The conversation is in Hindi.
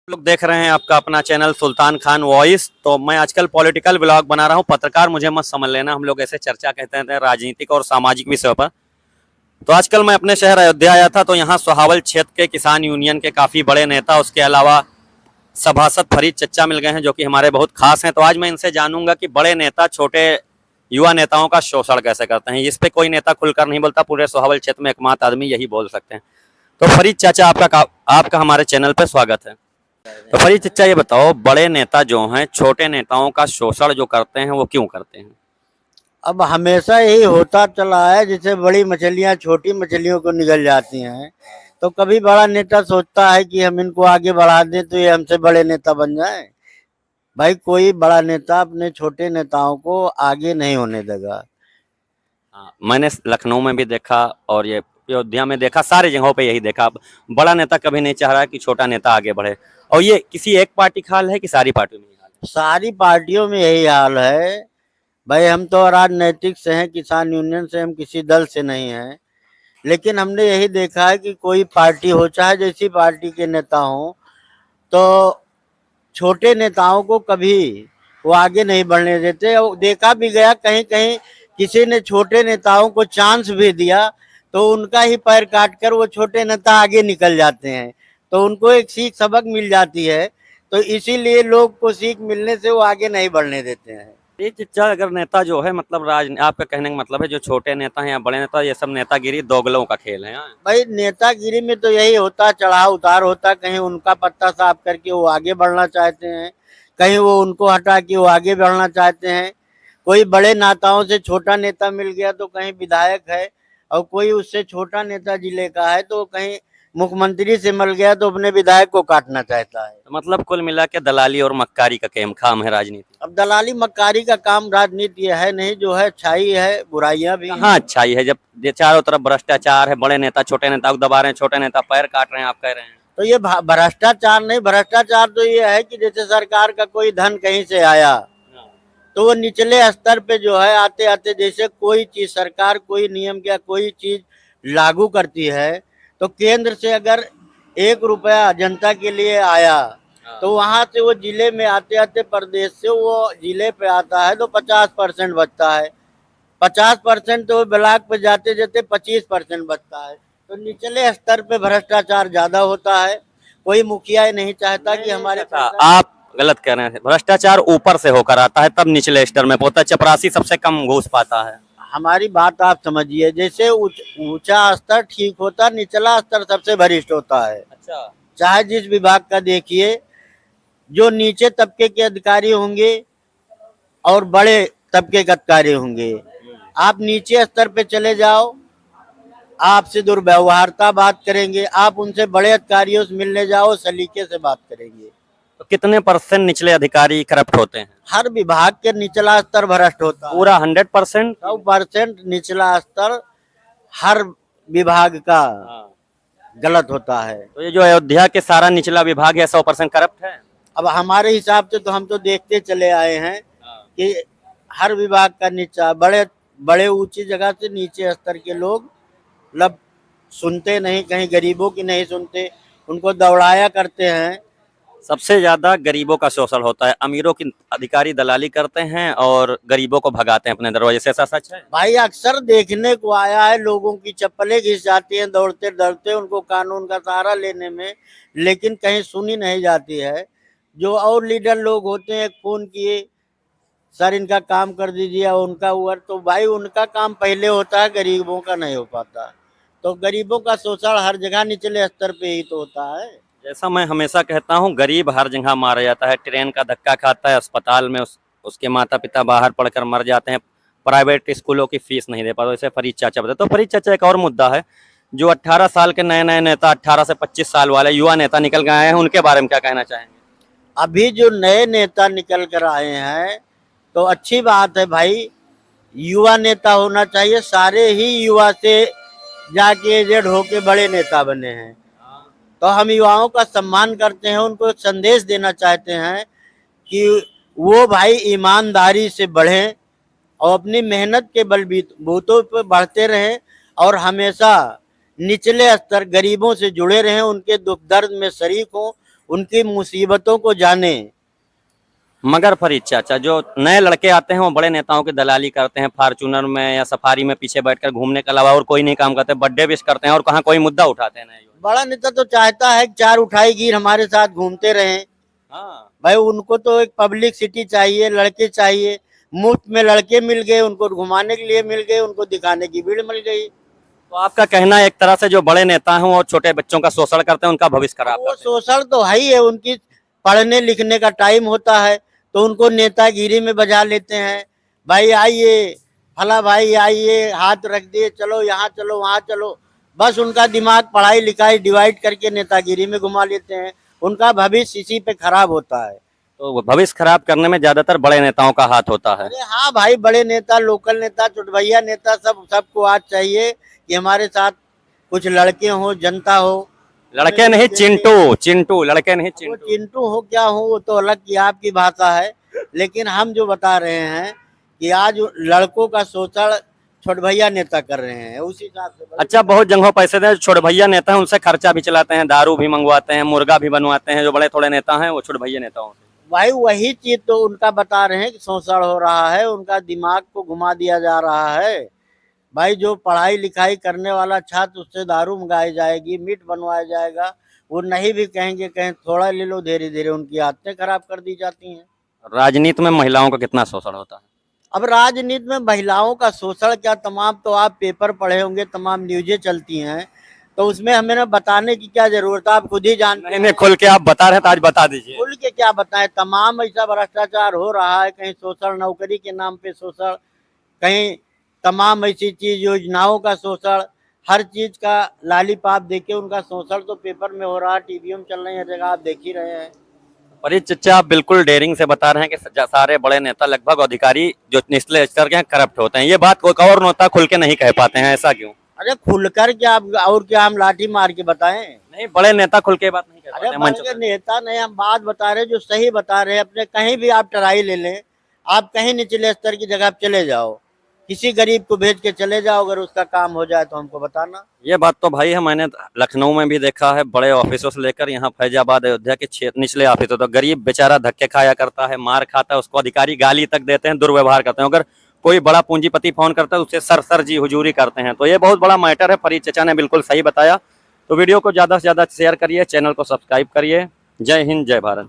लोग देख रहे हैं आपका अपना चैनल सुल्तान खान वॉइस। तो मैं आजकल पॉलिटिकल ब्लॉग बना रहा हूं। पत्रकार मुझे मत समझ लेना, हम लोग ऐसे चर्चा कहते हैं राजनीतिक और सामाजिक विषयों पर। तो आजकल मैं अपने शहर अयोध्या आया था, तो यहाँ सोहावल क्षेत्र के किसान यूनियन के काफी बड़े नेता, उसके अलावा सभासद फरीद चच्चा मिल गए हैं, जो कि हमारे बहुत खास हैं। तो आज मैं इनसे जानूंगा कि बड़े नेता छोटे युवा नेताओं का शोषण कैसे करते हैं। इस पे कोई नेता खुलकर नहीं बोलता, पूरे सोहावल क्षेत्र में एकमात्र आदमी यही बोल सकते हैं। तो फरीद चाचा, आपका हमारे चैनल पर स्वागत है। तो फरीद चच्चा, ये बताओ, बड़े नेता जो हैं छोटे नेताओं का शोषण जो करते हैं वो क्यों करते हैं? अब हमेशा यही होता चला है, जैसे बड़ी मछलियां छोटी मछलियों को निगल जाती हैं, तो कभी बड़ा नेता सोचता है कि हम इनको आगे बढ़ा दें तो ये हमसे बड़े नेता बन जाएं। भाई, कोई बड़ा नेता अपने छोटे नेताओं को आगे नहीं होने देगा। हाँ, मैंने लखनऊ में भी देखा और ये अयोध्या में देखा, सारी जगहों पे यही देखा। बड़ा नेता कभी नहीं चाह रहा कि छोटा नेता आगे बढ़े। और ये किसी एक पार्टी का हाल है कि सारी पार्टियों में यही हाल है? सारी पार्टियों में यही हाल है। भाई, हम तो राजनैतिक से हैं, किसान यूनियन से, हम किसी दल से नहीं हैं। लेकिन हमने यही देखा है कि कोई पार्टी हो, चाहे जैसी पार्टी के नेता हो, तो छोटे नेताओं को कभी वो आगे नहीं बढ़ने देते। और देखा भी गया, कहीं कहीं किसी ने छोटे नेताओं को चांस भी दिया तो उनका ही पैर काट कर वो छोटे नेता आगे निकल जाते हैं, तो उनको एक सीख सबक मिल जाती है। तो इसीलिए लोग को सीख मिलने से वो आगे नहीं बढ़ने देते हैं। ये चच्चा, अगर नेता जो है, मतलब आपका कहने का मतलब है जो छोटे नेता हैं या बड़े नेता, ये सब नेतागिरी दोगलों का खेल है? हाँ? भाई, नेतागिरी में तो यही होता, चढ़ाव उतार होता। कहीं उनका पत्ता साफ करके वो आगे बढ़ना चाहते हैं, कहीं वो उनको हटा के वो आगे बढ़ना चाहते हैं। कोई बड़े नेताओं से छोटा नेता मिल गया तो कहीं विधायक है, और कोई उससे छोटा नेता जिले का है तो कहीं मुख्यमंत्री से मिल गया तो अपने विधायक को काटना चाहता है। तो मतलब कुल मिला के दलाली और मक्कारी का काम है राजनीति। अब दलाली मक्कारी का काम राजनीति है नहीं, जो है अच्छाई है, बुराइयां भी हैं। हाँ, अच्छाई है जब ये चारों तरफ भ्रष्टाचार है, बड़े नेता छोटे नेता को दबा रहे हैं, छोटे नेता पैर काट रहे हैं, आप कह रहे हैं। तो ये भ्रष्टाचार नहीं, भ्रष्टाचार तो ये है कि जैसे सरकार का कोई धन कहीं से आया तो वो निचले स्तर पे जो है आते आते, जैसे कोई चीज सरकार कोई नियम या कोई चीज लागू करती है, तो केंद्र से अगर 1 रुपया जनता के लिए आया तो वहां से वो जिले में आते आते प्रदेश से वो जिले पे आता है तो 50% बचता है। 50% तो ब्लॉक पे जाते जाते 25% बचता है। तो निचले स्तर पे भ्रष्टाचार ज्यादा होता है। कोई मुखिया ही नहीं चाहता कि हमारे आप गलत कह रहे हैं। भ्रष्टाचार ऊपर से होकर आता है, तब निचले स्तर में होता है। चपरासी सबसे कम घूस पाता है। हमारी बात आप समझिए, जैसे ऊंचा स्तर ठीक होता, निचला स्तर सबसे वरिष्ठ होता है। अच्छा। चाहे जिस विभाग का देखिए, जो नीचे तबके के अधिकारी होंगे और बड़े तबके के अधिकारी होंगे। आप नीचे स्तर पे चले जाओ, आपसे दुर्व्यवहारता बात करेंगे। आप उनसे बड़े अधिकारियों से मिलने जाओ, सलीके से बात करेंगे। तो कितने % निचले अधिकारी करप्ट होते हैं? हर विभाग के निचला स्तर भ्रष्ट होता है। पूरा 100%? 100% निचला स्तर हर विभाग का गलत होता है। तो ये जो अयोध्या के सारा निचला विभाग है 100% करप्ट है? अब हमारे हिसाब से तो हम तो देखते चले आए हैं कि हर विभाग का नीचा, बड़े बड़े ऊंची जगह से नीचे स्तर के लोग मतलब सुनते नहीं, कहीं गरीबों की नहीं सुनते, उनको दौड़ाया करते हैं। सबसे ज्यादा गरीबों का शोषण होता है। अमीरों की अधिकारी दलाली करते हैं और गरीबों को भगाते हैं अपने दरवाजे से। ऐसा सच है? भाई, अक्सर देखने को आया है, लोगों की चप्पलें घिस जाती हैं दौड़ते दौड़ते उनको कानून का सहारा लेने में, लेकिन कहीं सुनी नहीं जाती है। जो और लीडर लोग होते हैं, फोन किए, सर इनका काम कर दीजिए, उनका हुआ, तो भाई उनका काम पहले होता है, गरीबों का नहीं हो पाता। तो गरीबों का शोषण हर जगह निचले स्तर पे ही तो होता है। जैसा मैं हमेशा कहता हूँ, गरीब हर जगह मारा जाता है। ट्रेन का धक्का खाता है, अस्पताल में उसके माता पिता बाहर पढ़कर मर जाते हैं, प्राइवेट स्कूलों की फीस नहीं दे पाते। जैसे फरीद चाचा बताते। तो फरीद चाचा, एक और मुद्दा है, जो 18 साल के नए नए नेता, 18 से 25 साल वाले युवा नेता निकल गए हैं, उनके बारे में क्या कहना चाहेंगे? अभी जो नए नेता निकल कर आए हैं तो अच्छी बात है भाई, युवा नेता होना चाहिए। सारे ही युवा से जाके एजेड होके बड़े नेता बने हैं, तो हम युवाओं का सम्मान करते हैं। उनको एक संदेश देना चाहते हैं कि वो भाई ईमानदारी से बढ़ें और अपनी मेहनत के बलबूतों पर बढ़ते रहें, और हमेशा निचले स्तर गरीबों से जुड़े रहें, उनके दुख दर्द में शरीक हों, उनकी मुसीबतों को जाने। मगर फरीद चाचा, जो नए लड़के आते हैं वो बड़े नेताओं की दलाली करते हैं, फॉर्च्यूनर में या सफारी में पीछे बैठकर घूमने के अलावा और कोई नहीं काम करते, बर्थडे विश करते हैं और कहाँ कोई मुद्दा उठाते हैं नहीं। बड़ा नेता तो चाहता है कि चार उठाई गिर हमारे साथ घूमते रहें। हाँ, भाई उनको तो एक पब्लिक सिटी चाहिए, लड़के चाहिए। मुफ्त में लड़के मिल गए, उनको घुमाने के लिए मिल गए, उनको दिखाने की भीड़ मिल गई। तो आपका कहना है एक तरह से जो बड़े नेता हैं और छोटे बच्चों का शोषण करते हैं, उनका भविष्य खराब वो करते हैं। शोषण तो है ही है। उनकी पढ़ने लिखने का टाइम होता है तो उनको नेतागिरी में बजा लेते हैं। भाई आइए, फला भाई आइए, हाथ रख दिए, चलो यहाँ चलो वहाँ चलो। बस उनका दिमाग पढ़ाई लिखाई डिवाइड करके नेतागिरी में घुमा लेते हैं। उनका भविष्य इसी पे खराब होता है। तो वो भविष्य खराब करने में ज्यादातर बड़े नेताओं का हाथ होता है। अरे हाँ भाई, बड़े नेता, लोकल नेता, चुटभैया नेता, सबको आज चाहिए कि हमारे साथ कुछ लड़के हो, जनता हो। लड़के नहीं चिंटू, चिंटू, लड़के नहीं वो चिंटू। चिंटू हो क्या हो वो तो अलग की आपकी भाषा है। लेकिन हम जो बता रहे हैं कि आज लड़कों का शोषण छोटे भैया नेता कर रहे हैं, उस हिसाब से। अच्छा, बहुत जगहों पैसे दे, छोटे भैया नेता हैं उनसे खर्चा भी चलाते हैं, दारू भी मंगवाते हैं, मुर्गा भी बनवाते हैं। जो बड़े थोड़े नेता हैं वो छोटे भैया नेताओं से। भाई वही चीज तो उनका बता रहे हैं कि शोषण हो रहा है, उनका दिमाग को घुमा दिया जा रहा है। भाई जो पढ़ाई लिखाई करने वाला छात्र, उससे दारू मंगाई जाएगी, मीट बनवाया जाएगा। वो नहीं भी कहेंगे, कहें थोड़ा ले लो, धीरे धीरे उनकी आदतें खराब कर दी जाती हैं। राजनीति में महिलाओं का कितना शोषण होता है? अब राजनीति में महिलाओं का शोषण क्या, तमाम तो आप पेपर पढ़े होंगे, तमाम न्यूज़ें चलती हैं, तो उसमें हमें ना बताने की क्या जरूरत है, आप खुद ही जानते नहीं हैं। नहीं, खुल के आप बता रहे हैं तो आज बता दीजिए। खुल के क्या बताएं, तमाम ऐसा भ्रष्टाचार हो रहा है। कहीं शोषण, नौकरी के नाम पे शोषण, कहीं तमाम ऐसी चीज, योजनाओं का शोषण, हर चीज का लालीपाप देके उनका शोषण तो पेपर में हो रहा है, टीवी में चल रही है, जगह आप देख ही रहे हैं। फरीद चचा, आप बिल्कुल डेयरिंग से बता रहे हैं कि सारे बड़े नेता, लगभग अधिकारी जो निचले स्तर के हैं, करप्ट होते हैं। ये बात कोई और नेता खुल के नहीं कह पाते हैं, ऐसा क्यों? अरे खुलकर क्या, और क्या हम लाठी मार के बताएं? नहीं, बड़े नेता खुल के बात नहीं कह पाते अरे हैं मंच बड़े पर। नेता नहीं, हम बात बता रहे हैं जो सही बता रहे हैं। अपने कहीं भी आप ट्राई ले लें, आप कहीं निचले स्तर की जगह पे चले जाओ, किसी गरीब को भेज के चले जाओ, अगर उसका काम हो जाए तो हमको बताना। ये बात तो भाई है, मैंने लखनऊ में भी देखा है, बड़े ऑफिसों से लेकर यहाँ फैजाबाद, अयोध्या के निचले ऑफिसों तक गरीब बेचारा धक्के खाया करता है, मार खाता है, उसको अधिकारी गाली तक देते हैं, दुर्व्यवहार करते हैं। अगर कोई बड़ा पूंजीपति फोन करता है उससे सर जी हुजूरी करते हैं। तो ये बहुत बड़ा मैटर है। फरीद चचा ने बिल्कुल सही बताया। तो वीडियो को ज्यादा से ज्यादा शेयर करिए, चैनल को सब्सक्राइब करिए। जय हिंद, जय भारत।